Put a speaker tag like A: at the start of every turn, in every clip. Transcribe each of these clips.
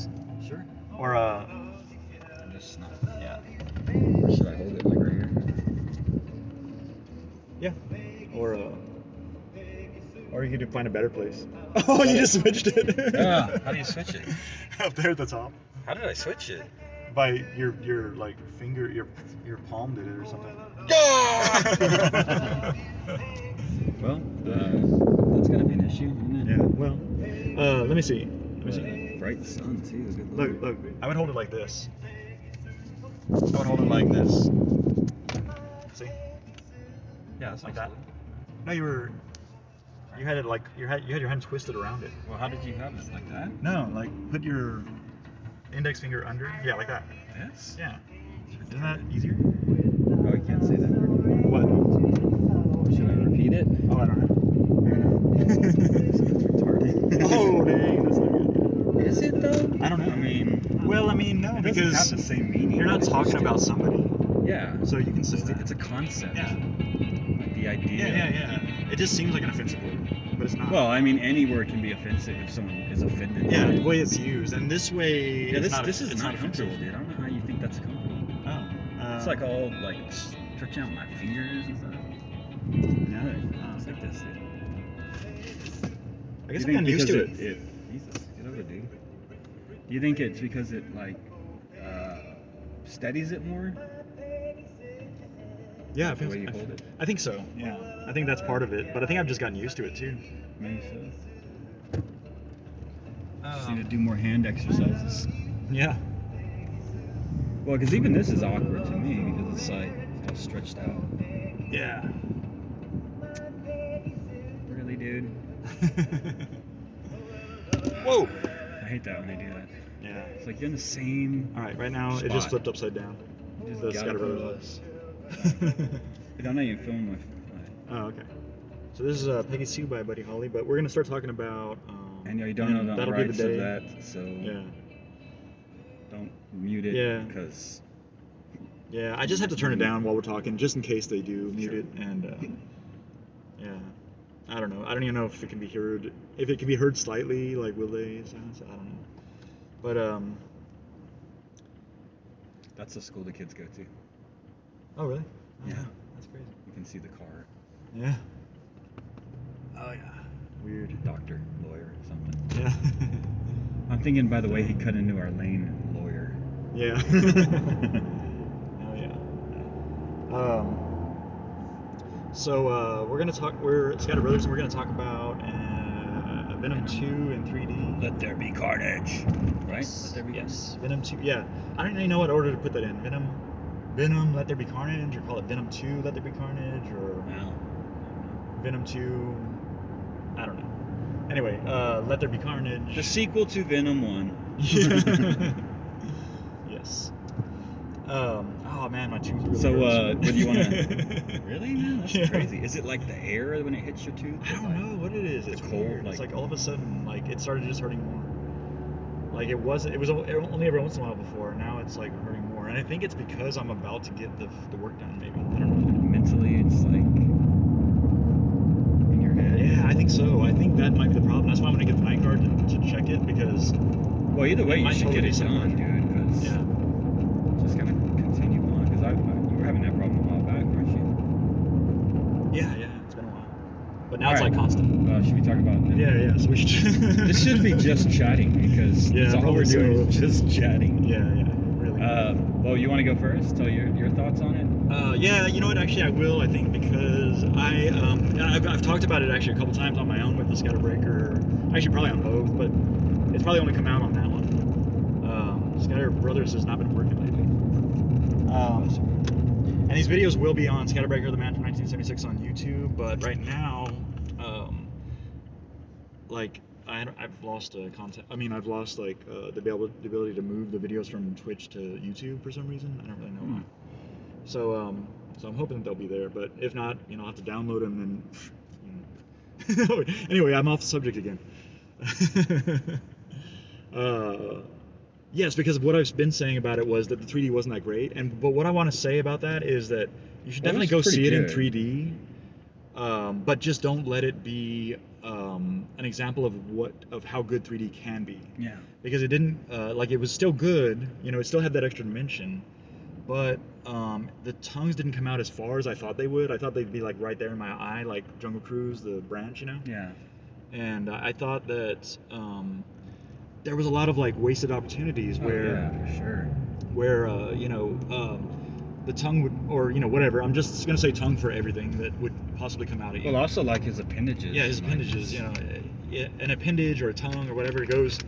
A: this?
B: Sure.
A: Or
B: I'm just not.
A: yeah.
B: Or should I hold it like right here?
A: Yeah. Or you could find a better place. Oh, you just switched it.
B: Yeah. How do you switch it?
A: Up there at the top.
B: How did I switch it?
A: By your like finger, your palm did it or something.
B: Well, that's gonna be an issue, isn't it?
A: Yeah. Well, let me see.
B: Bright sun too. Good
A: Look. I would hold it like this. I would hold it like this. See?
B: Yeah, that's
A: Like that. No, you had it like you had your hand twisted around it.
B: Well, how did you have it like that?
A: No, like put your index finger under. Yeah, like that.
B: This?
A: Yeah. Isn't that easier?
B: Oh, I can't say that word.
A: What?
B: Should I repeat it?
A: Oh, I don't know.
B: It's retarded.
A: Oh, dang, that's not good.
B: Is it though?
A: I don't know.
B: I mean,
A: well, no,
B: it doesn't
A: because
B: have the same meaning.
A: you're not talking about somebody.
B: Yeah.
A: So you can say that.
B: It's a concept.
A: Yeah.
B: Like the idea.
A: Yeah. It just seems like an offensive word, but it's not.
B: Well, I mean, any word can be offensive if someone is offended.
A: Yeah, the way it's used, and this way.
B: Yeah,
A: this
B: is
A: it's
B: not
A: offensive,
B: comfortable, dude. I don't know how you think that's comfortable.
A: Oh.
B: It's like all like stretching out my fingers and stuff.
A: No.
B: It's like this, dude.
A: I guess I'm getting used to it.
B: Jesus, get over it, dude. Do you think it's because it like steadies it more?
A: Yeah,
B: The way you hold it.
A: I think so. Yeah, I think that's part of it, but I think I've just gotten used to it too.
B: Maybe so. Just need to do more hand exercises.
A: Yeah.
B: Well, because even this is awkward to me because it's like all stretched out.
A: Yeah.
B: Really, dude?
A: Whoa.
B: I hate that when they do that.
A: Yeah.
B: It's like you're in the same.
A: All right. Right now, it just flipped upside down.
B: You just
A: The
B: gotta
A: ScatterBrothers
B: put
A: list.
B: I don't know you film with.
A: Oh, okay. So this is Peggy Sue by Buddy Holly, but we're gonna start talking about.
B: And you don't know the
A: that'll
B: rights
A: be the day.
B: of that, so
A: Yeah.
B: don't mute it.
A: Yeah.
B: Because.
A: Yeah, I just have to turn it down while we're talking, just in case they do mute it, and yeah, I don't know. I don't even know if it can be heard. If it can be heard slightly, like will they? I don't know. But
B: That's the school the kids go to.
A: Oh really?
B: Yeah.
A: That's crazy.
B: You can see the car.
A: Yeah. Oh yeah. Weird.
B: Doctor, lawyer, something.
A: Yeah.
B: I'm thinking, by the way, he cut into our lane, lawyer.
A: Yeah. Oh yeah. So we're gonna talk. We're ScatterBrothers, and we're gonna talk about Venom 2 in 3D.
B: Let there be carnage. Right? Let there be
A: Yes. Venom 2. Yeah. I don't even know what order to put that in. Venom, Let There Be Carnage, or call it Venom 2, Let There Be Carnage, or
B: No.
A: Venom 2. I don't know. Anyway, Let There Be Carnage.
B: The sequel to Venom 1.
A: Yes. Oh man, my tooth really
B: So,
A: hurts.
B: what do you want to... Really? No, that's
A: Yeah.
B: crazy. Is it like the air when it hits your tooth?
A: I don't know what it is. It's
B: cold,
A: weird. It's like all of a sudden, like it started just hurting more. Like it was only every once in a while before. Now it's like hurting more, and I think it's because I'm about to get the work done. Maybe I don't know.
B: Mentally, it's like in your head.
A: Yeah, I think so. I think that might be the problem. That's why I'm gonna get the night guard to check it because.
B: Well, either way, you should get it done, dude. Because
A: Yeah.
B: it's just gonna continue on. Because you were having that problem a while back, weren't you?
A: Yeah, it's been a while. But now it's like constant.
B: Should we talk about?
A: Yeah. So we should.
B: This should be just chatting because
A: Yeah,
B: that's all we're
A: probably
B: doing
A: so.
B: is just chatting.
A: Yeah, really.
B: Well, you want to go first? Tell your thoughts on it.
A: Yeah, you know what? Actually, I will. I think because I've talked about it actually a couple times on my own with the Scatterbreaker. Actually, probably on both, but it's probably only come out on that one. ScatterBrothers has not been working lately. And these videos will be on Scatterbreaker, the man from 1976 on YouTube. But right now, like I've lost content. I mean, I've lost like the ability to move the videos from Twitch to YouTube for some reason. I don't really know why. So I'm hoping that they'll be there. But if not, I'll have to download them and then. Anyway, I'm off the subject again. Yes, because what I've been saying about it was that the 3D wasn't that great, but what I want to say about that is that you should definitely go see it in 3D. but just don't let it be an example of how good 3D can be.
B: Yeah.
A: Because it didn't like it was still good, you know, it still had that extra dimension, but the tongues didn't come out as far as I thought they would. I thought they'd be like right there in my eye, like Jungle Cruise, the branch, you know.
B: Yeah.
A: And I thought that there was a lot of like wasted opportunities where
B: yeah, for sure.
A: where you know, the tongue would, or you know, whatever. I'm just gonna say tongue for everything that would possibly come out at you.
B: Well, also like his appendages.
A: Yeah, his
B: like,
A: appendages. You know, an appendage or a tongue or whatever goes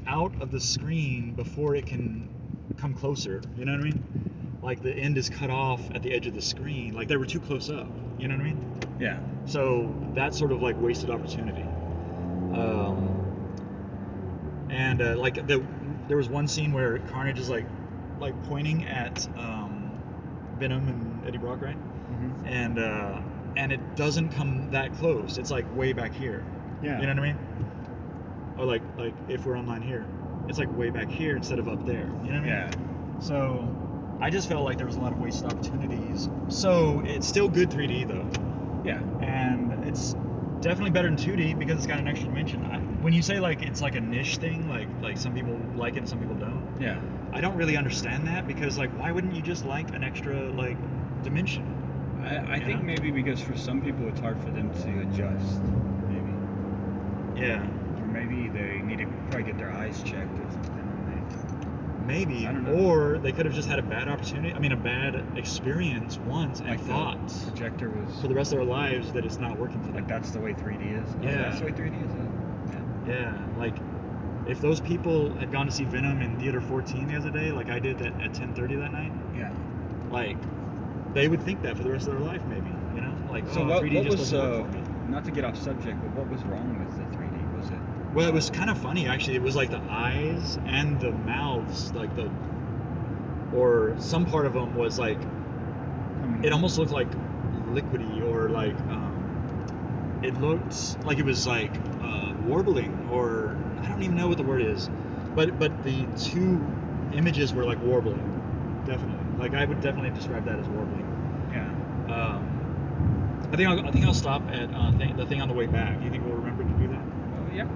A: out of the screen before it can come closer. You know what I mean? Like the end is cut off at the edge of the screen. Like they were too close up. You know what I mean?
B: Yeah.
A: So that's sort of like wasted opportunity. And like there was one scene where Carnage is like pointing at Venom and Eddie Brock, right?
B: Mm-hmm.
A: And it doesn't come that close. It's like way back here.
B: Yeah.
A: You know what I mean? Or like if we're online here, it's like way back here instead of up there. You know what I mean?
B: Yeah.
A: So I just felt like there was a lot of wasted opportunities. So it's still good 3D though.
B: Yeah.
A: And it's definitely better than 2D because it's got an extra dimension. When you say like it's like a niche thing, like some people like it and some people don't.
B: Yeah.
A: I don't really understand that because like why wouldn't you just like an extra like dimension?
B: I think maybe because for some people it's hard for them to adjust. Maybe.
A: Yeah.
B: Or maybe they need to probably get their eyes checked or something.
A: Maybe.
B: I don't know.
A: Or they could have just had a bad opportunity. I mean, a bad experience once and
B: Like
A: thought
B: the projector was
A: for the rest of their lives that it's not working for them.
B: like that's the way 3D is.
A: Yeah.
B: Oh, that's the way 3D is.
A: Yeah. Like if those people had gone to see Venom in Theater 14 the other day, like I did at 10:30 that night,
B: Yeah.
A: like they would think that for the rest of their life, maybe. You know, like
B: So
A: 3D
B: what
A: just
B: was
A: doesn't work for me.
B: not to get off subject, but what was wrong with the 3D? Was it?
A: Well, it was kind of funny actually. It was like the eyes and the mouths, like or some part of them was like, it almost looked like liquidy or like it looked like it was like warbling, or I don't even know what the word is, but the two images were like warbling, definitely. Like I would definitely describe that as warbling.
B: Yeah.
A: I think I'll stop at the thing on the way back. You think we'll remember to do that?
B: Oh yeah.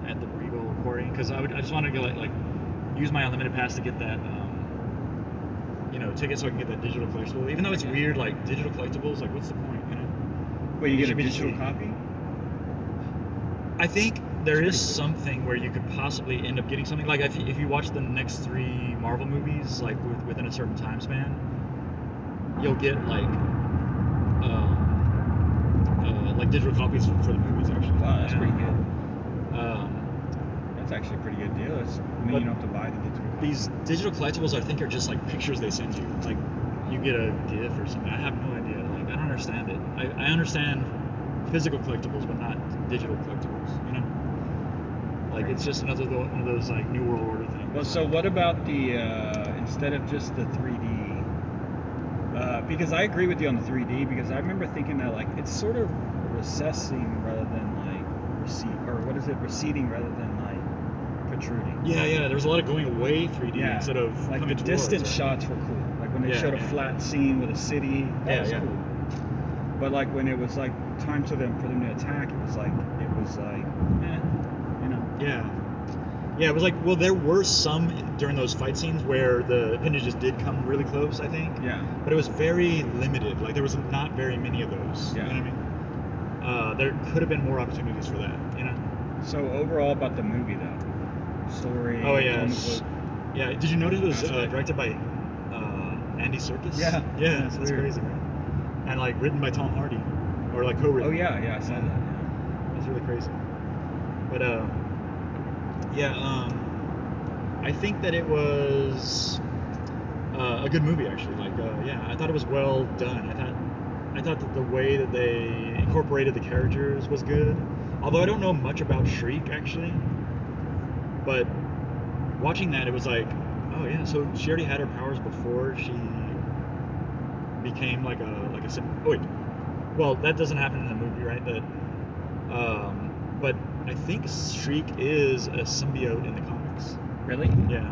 A: At the Regal Quarry, because I just want to go like use my unlimited pass to get that ticket so I can get that digital collectible. Even though it's weird, like digital collectibles, like what's the point, you know?
B: Wait, you get a
A: should be
B: digital
A: just-
B: copy?
A: I think there
B: That's
A: is
B: pretty cool.
A: something where you could possibly end up getting something. Like if you watch the next 3 Marvel movies, like within a certain time span, you'll get like digital copies for the movies actually.
B: Wow, that's pretty good.
A: Um,
B: That's actually a pretty good deal. I mean,
A: But
B: you don't have to buy the digital copy.
A: These digital collectibles, I think, are just like pictures they send you. Like you get a GIF or something. I have no idea. Like I don't understand it. I understand physical collectibles, but not digital collectibles. You know, like it's just another one of those like New World Order things.
B: Well, so what about the instead of just the 3D? Because I agree with you on the 3D, because I remember thinking that like it's sort of recessing rather than like receding rather than like protruding.
A: Yeah. There was a lot of going away 3D instead of
B: like
A: coming
B: the
A: towards,
B: distant
A: right?
B: shots were cool. Like when they
A: Yeah,
B: showed a
A: yeah.
B: flat scene with a city, that was cool. But like when it was like time for them to attack, it was like you know.
A: Yeah, it was like, well, there were some during those fight scenes where the appendages did come really close, I think.
B: Yeah.
A: But it was very limited. Like there was not very many of those.
B: Yeah.
A: You know what I mean? There could have been more opportunities for that. You know?
B: So overall about the movie though, story.
A: Oh yeah.
B: comic book.
A: Yeah. Did you notice it was
B: Aspect.
A: directed by Andy Serkis?
B: Yeah.
A: Yeah.
B: That's
A: That's
B: weird.
A: crazy, right? And like written by Tom Hardy, or like co-written.
B: Oh yeah, I saw that. Yeah.
A: That's really crazy. But I think that it was a good movie actually. Like I thought it was well done. I thought that the way that they incorporated the characters was good. Although I don't know much about Shriek actually, but watching that it was like, oh yeah, so she already had her powers before she became like a oh wait, well that doesn't happen in the movie, right? That but I think Shriek is a symbiote in the comics.
B: Really?
A: Yeah,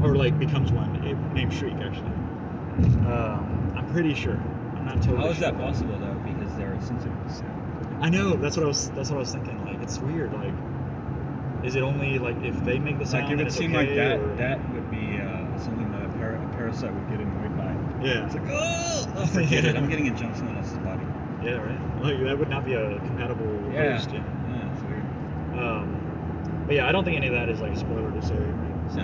A: or like becomes one named Shriek actually. I'm pretty sure. I'm not totally.
B: How is
A: sure.
B: that possible though? Because they're sensitive to sound.
A: I know, that's what I was thinking. Like, it's weird. Like, is it only like if they make the sound?
B: Like, it would seem
A: okay,
B: like that
A: or...
B: that would be something that a parasite would get annoyed by.
A: Yeah.
B: It's like, oh, forget it. I'm getting a jump someone else's body.
A: Yeah, right. Like, that would not be a compatible host. Yeah.
B: Yeah, it's weird.
A: But yeah, I don't think any of that is like a spoiler to say. Right? So,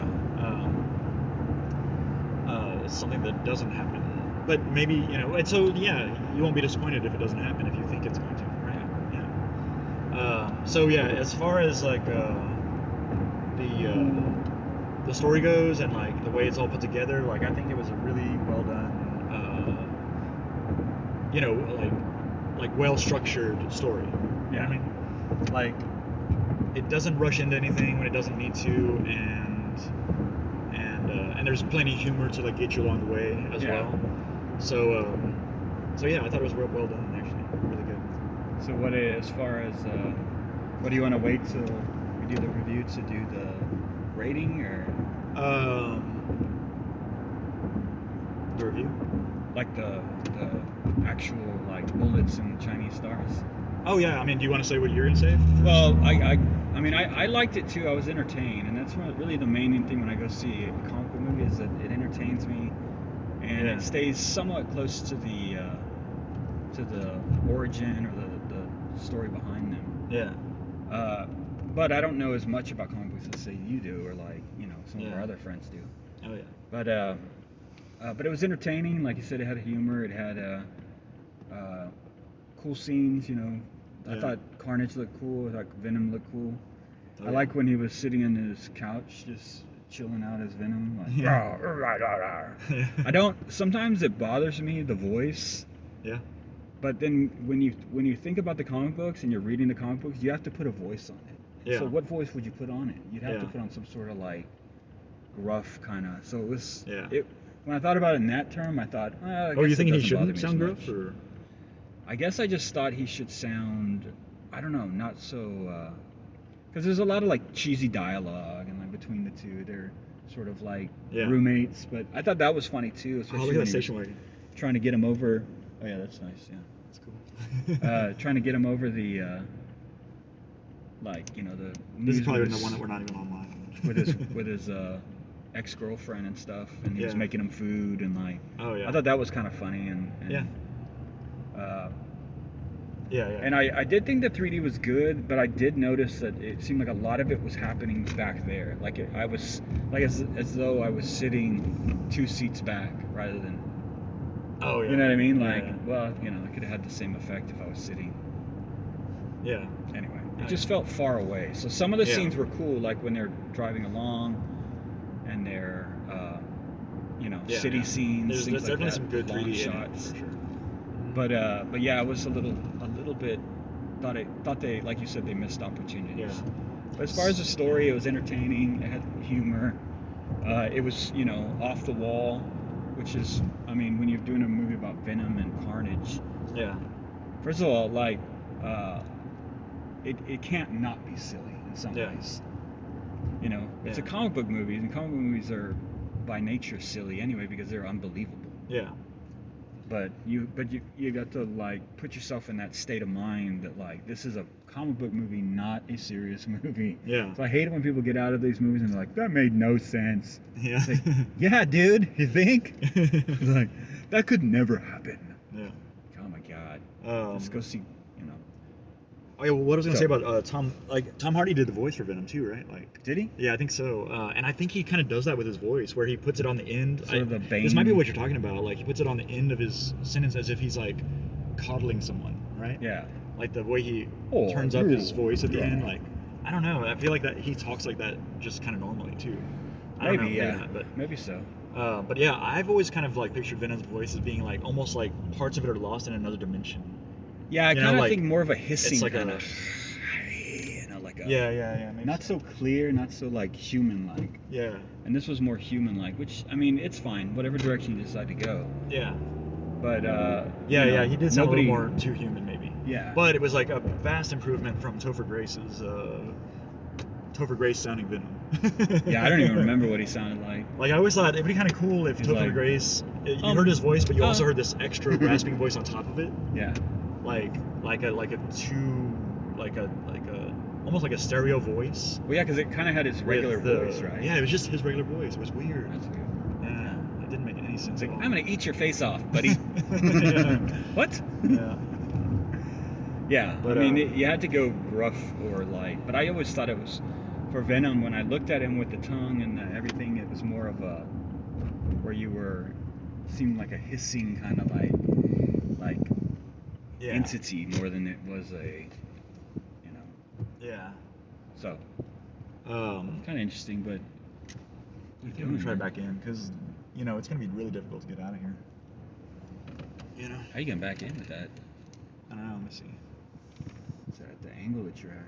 B: No.
A: it's something that doesn't happen. But maybe, you know, and so yeah, you won't be disappointed if it doesn't happen if you think it's going to, right? Yeah. So yeah, as far as like the story goes and like the way it's all put together, like I think it was a really well done, you know, like well structured story. You know what I mean? Like, it doesn't rush into anything when it doesn't need to, and there's plenty of humor to like get you along the way as well. So yeah, I thought it was real well done actually, really good.
B: So as far as what do you want to wait till we do the review to do the rating, or
A: the review?
B: Like the actual like bullets and Chinese stars?
A: Oh yeah, I mean, do you want to say what you're gonna say?
B: Well, I mean, I liked it too. I was entertained, and that's really the main thing when I go see a comic book movie is that it entertains me, and it stays somewhat close to the origin or the story behind them.
A: Yeah.
B: But I don't know as much about comic books as say you do, or like, you know, some of our other friends do.
A: Oh yeah.
B: But it was entertaining. Like you said, it had humor. It had cool scenes. You know, I thought Carnage looked cool. I thought Venom looked cool. I like when he was sitting on his couch, just chilling out as Venom. Like, rah, rah, rah, rah. I don't. Sometimes it bothers me, the voice.
A: Yeah.
B: But then when you think about the comic books and you're reading the comic books, you have to put a voice on it.
A: Yeah.
B: So what voice would you put on it? You'd have to put on some sort of like gruff kind of. So it was. When I thought about it in that term, I thought.
A: You thinking he shouldn't sound gruff, or?
B: I guess I just thought he should sound. I don't know, not so. Because there's a lot of like cheesy dialogue and like between the two, they're sort of like roommates. But I thought that was funny too, especially when
A: station wagon.
B: Trying to get him over. Oh yeah, that's nice. Yeah,
A: that's cool.
B: Trying to get him over the, like, you know, the.
A: This is probably the one that we're not even online.
B: with his ex-girlfriend and stuff, and he was making him food and like.
A: Oh yeah.
B: I thought that was kind of funny and And I did think the 3D was good, but I did notice that it seemed like a lot of it was happening back there. Like I was like as though I was sitting 2 seats back rather than.
A: Oh yeah.
B: You know what I mean? Like, well, you know, it could have had the same effect if I was sitting.
A: Yeah.
B: Anyway, it just felt far away. So some of the scenes were cool, like when they're driving along, and they're, you know, city scenes.
A: There's definitely
B: like
A: some good 3D
B: shots.
A: For sure.
B: But yeah, it was a little bit. Thought they, like you said, they missed opportunities.
A: Yeah.
B: But as far as the story, it was entertaining. It had humor. It was, you know, off the wall, which is, I mean, when you're doing a movie about Venom and Carnage.
A: Yeah.
B: First of all, like, it can't not be silly in some ways. You know, it's a comic book movie, and comic book movies are by nature silly anyway because they're unbelievable.
A: Yeah.
B: But you got to like put yourself in that state of mind that like this is a comic book movie, not a serious movie.
A: Yeah.
B: So I hate it when people get out of these movies and they're like, that made no sense.
A: Yeah.
B: Like, yeah, dude, you think? Like, that could never happen.
A: Yeah.
B: Oh my God. Let's go see. You know.
A: Oh yeah. Well, what I was gonna say about Tom Hardy did the voice for Venom too, right? Like.
B: Did he?
A: Yeah, I think so. And I think he kind of does that with his voice, where he puts it on the end.
B: Sort of the Bane.
A: This might be what you're talking about. Like he puts it on the end of his sentence as if he's like coddling someone, right?
B: Yeah.
A: Like the way he turns up his voice at the end. Like, I don't know. I feel like that he talks like that just kind of normally too.
B: Maybe
A: not, but
B: maybe so.
A: But yeah, I've always kind of like pictured Venom's voice as being like almost like parts of it are lost in another dimension.
B: Yeah, I kind of think more of a hissing
A: like
B: kind of.
A: Yeah.
B: Not so clear, not so like human-like.
A: Yeah.
B: And this was more human-like, which I mean, it's fine, whatever direction you decide to go.
A: Yeah.
B: But
A: he did sound a little more too human, maybe.
B: Yeah.
A: But it was like a vast improvement from Topher Grace sounding Venom.
B: Yeah, I don't even remember what he sounded like.
A: Like I always thought it'd be kind of cool if Topher Grace, you heard his voice, but you also heard this extra rasping voice on top of it.
B: Yeah.
A: almost like a stereo voice.
B: Well, yeah, because it kind of had his regular voice, right?
A: Yeah, it was just his regular voice. It was weird.
B: That's weird.
A: Yeah, it didn't make any sense
B: Like,
A: at all.
B: I'm gonna eat your face off, buddy. What?
A: Yeah.
B: Yeah,
A: But,
B: I mean, you had to go gruff or light, but I always thought it was for Venom. When I looked at him with the tongue and everything, it was more of a where you seemed like a hissing kind of like entity more than it was a,
A: Yeah.
B: So. Kind of interesting, but.
A: I think I'm gonna try back in because it's gonna be really difficult to get out of here.
B: How you getting back in with that?
A: I don't know. Let me see.
B: Is that at the angle that you're at?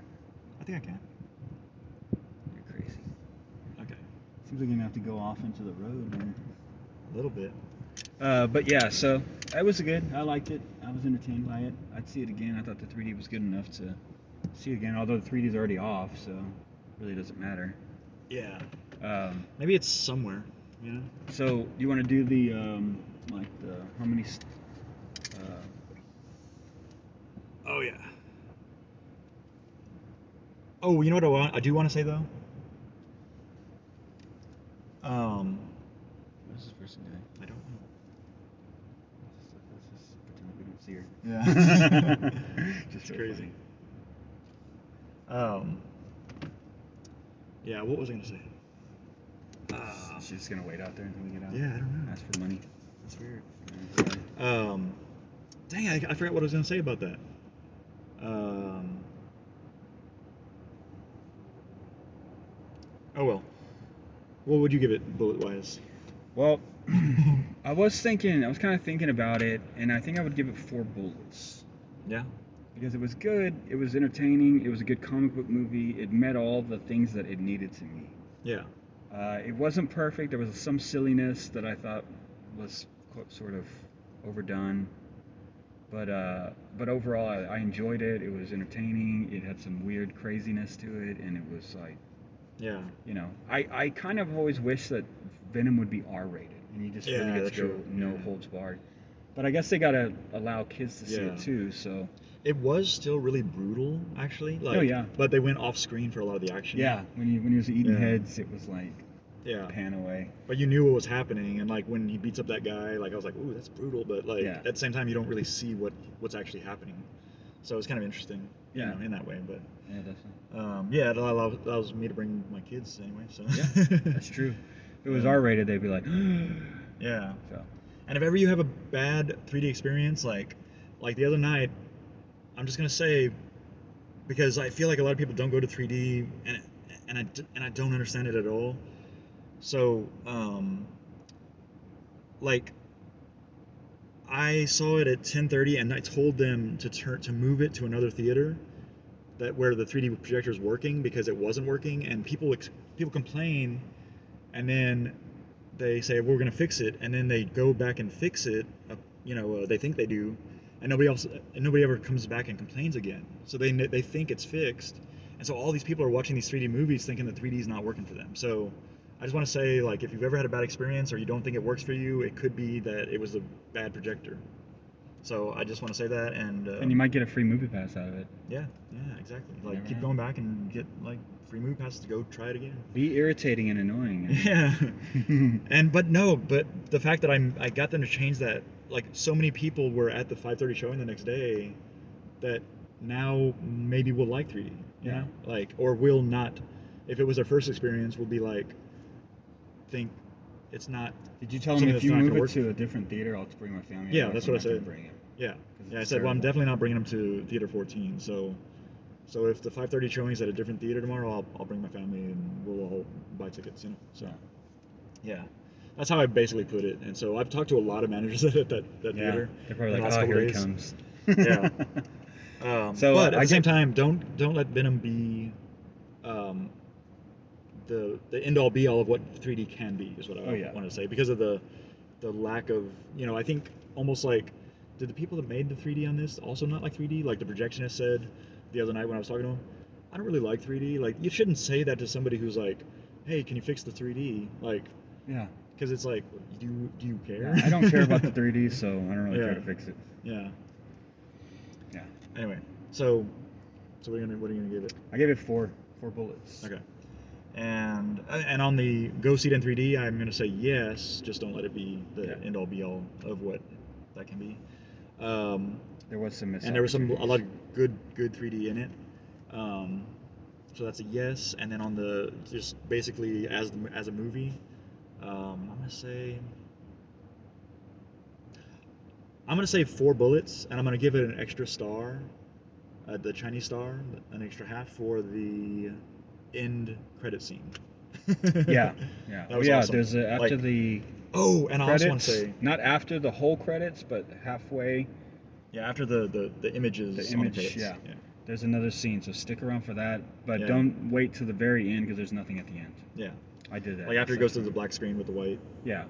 A: I think I can.
B: You're crazy.
A: Okay.
B: Seems like you're gonna have to go off into the road, man.
A: A little bit.
B: But yeah, so that was good. I liked it. I was entertained by it. I'd see it again. I thought the 3D was good enough to see it again, although the 3D is already off, so it really doesn't matter.
A: Yeah. Maybe it's somewhere,
B: So you want to do the how many?
A: Oh yeah. Oh, you know what I do want to say though.
B: What's this person doing?
A: I don't know.
B: Let's just pretend we don't see her.
A: Yeah.
B: Just
A: so crazy. Yeah. What was I gonna say?
B: She's just gonna wait out there until we get out.
A: Yeah, I don't know.
B: Ask for money.
A: That's weird. Dang, I forgot what I was gonna say about that. Oh well. What would you give it bullet-wise?
B: Well, I was kind of thinking about it, and I think I would give it 4 bullets.
A: Yeah.
B: Because it was good, it was entertaining, it was a good comic book movie, it met all the things that it needed to meet.
A: Yeah.
B: It wasn't perfect, there was some silliness that I thought was sort of overdone. But overall, I enjoyed it. It was entertaining. It had some weird craziness to it, and it was like,
A: yeah,
B: I kind of always wish that Venom would be R-rated, and you just really get to go no holds barred. But I guess they gotta allow kids to see it too. So
A: it was still really brutal, actually. Like,
B: oh yeah.
A: But they went off screen for a lot of the action.
B: Yeah, when he was eating heads, it was like.
A: Yeah.
B: Pan away.
A: But you knew what was happening, and like when he beats up that guy, like I was like, ooh, that's brutal. But like at the same time, you don't really see what's actually happening. So it's kind of interesting, in that way. But
B: yeah, definitely.
A: It allows me to bring my kids anyway. So
B: yeah, that's true. If it was R-rated, they'd be like,
A: yeah.
B: So.
A: And if ever you have a bad 3D experience, like the other night, I'm just gonna say, because I feel like a lot of people don't go to 3D, and I don't understand it at all. So, I saw it at 10:30, and I told them to move it to another theater, where the 3D projector is working, because it wasn't working, and people complain, and then they say we're gonna fix it, and then they go back and fix it. They think they do, and nobody ever comes back and complains again. So they think it's fixed, and so all these people are watching these 3D movies thinking that 3D is not working for them. So. I just want to say, like, if you've ever had a bad experience or you don't think it works for you, it could be that it was a bad projector. So I just want to say that, and
B: you might get a free movie pass out of it.
A: Yeah, exactly. Like, keep going back and get like free movie passes to go try it again.
B: Be irritating and annoying.
A: Yeah. but the fact that I got them to change that, like, so many people were at the 5:30 showing the next day, that now maybe will like 3D. You know? Like, or will not. If it was their first experience, will be like. Think it's not.
B: Did you tell them if you move it to a different theater, I'll bring my family?
A: Yeah, that's what I said. Yeah, I said, well, I'm definitely not bringing them to Theater 14. So if the 5:30 showing is at a different theater tomorrow, I'll bring my family and we'll all buy tickets. So yeah, that's how I basically put it. And so I've talked to a lot of managers at that theater.
B: They're probably like, oh, here he comes.
A: Yeah. But at the same time, don't let Venom be. The end-all be-all of what 3D can be is what I want to say, because of the lack of, I think almost like, did the people that made the 3D on this also not like 3D? Like the projectionist said the other night when I was talking to him, I don't really like 3D. Like, you shouldn't say that to somebody who's like, hey, can you fix the 3D? Like,
B: yeah,
A: because it's like, do you care?
B: Yeah, I don't care about the 3D, so I don't really care to fix it.
A: Yeah. Anyway, so what are you gonna give it?
B: I gave it 4 bullets.
A: Okay. And on the go see it in 3D, I'm gonna say yes. Just don't let it be the end all be all of what that can be.
B: There was some
A: and there was a lot of good 3D in it. So that's a yes. And then on the just basically as a movie, I'm gonna say 4 bullets, and I'm gonna give it an extra star, the Chinese star, an extra half for the end credit scene.
B: Yeah.
A: That was awesome.
B: There's after the
A: and
B: credits,
A: I also want to say
B: not after the whole credits, but halfway.
A: Yeah, after the images.
B: The
A: on
B: image,
A: the credits.
B: yeah. There's another scene, so stick around for that. But
A: Yeah.
B: don't wait till the very end because there's nothing at the end.
A: Yeah.
B: I did that.
A: Like after it goes to the black screen with the white.
B: Yeah.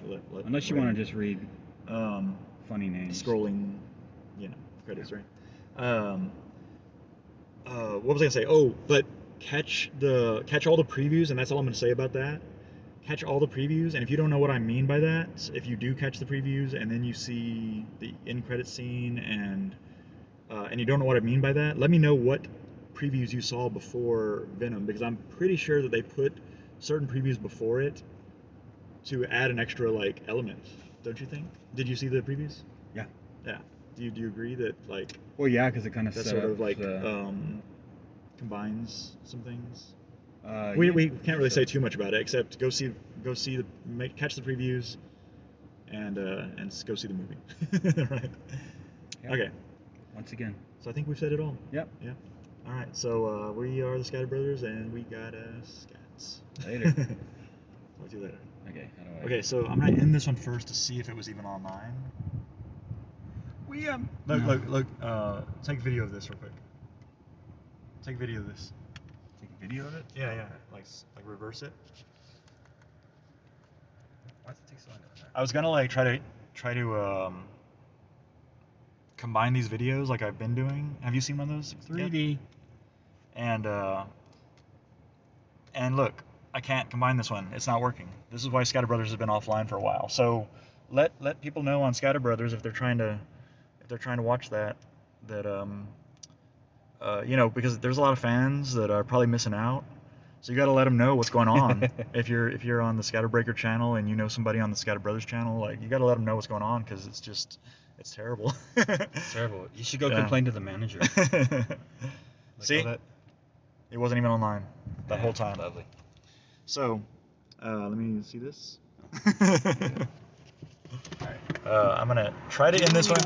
B: Unless you want to just read funny names.
A: Scrolling, credits, right? What was I gonna say? Oh, but catch all the previews, and that's all I'm gonna say about that. Catch all the previews, and if you don't know what I mean by that, if you do catch the previews and then you see the end credit scene and you don't know what I mean by that, let me know what previews you saw before Venom, because I'm pretty sure that they put certain previews before it to add an extra element. Don't you think? Did you see the previews?
B: Yeah.
A: Yeah. Do you agree that
B: Well, yeah, because it kind of
A: that sort of combines some things? We can't really say too much about it, except catch the previews and go see the movie. Right.
B: Yep.
A: Okay.
B: Once again.
A: So I think we've said it all.
B: Yep.
A: Yeah. All right. So we are the ScatterBrothers, and we got scats.
B: Later.
A: Talk to you later.
B: Okay. How do I?
A: Okay. So I'm gonna end this one first to see if it was even online. Look. Take video of this real quick. Take video of this.
B: Take a video of it?
A: Yeah. Like reverse it.
B: Why does it take so long?
A: I was gonna try to combine these videos like I've been doing. Have you seen one of those?
B: 3D.
A: And look, I can't combine this one. It's not working. This is why ScatterBrothers has been offline for a while. So let people know on ScatterBrothers if they're trying to watch that because there's a lot of fans that are probably missing out. So you got to let them know what's going on. if you're on the Scatterbreaker channel and you know somebody on the ScatterBrothers channel, you got to let them know what's going on, because it's terrible.
B: It's terrible. You should go complain to the manager.
A: See, it wasn't even online that whole time.
B: Lovely.
A: So, let me see this.
B: All right.
A: I'm gonna try to end this one.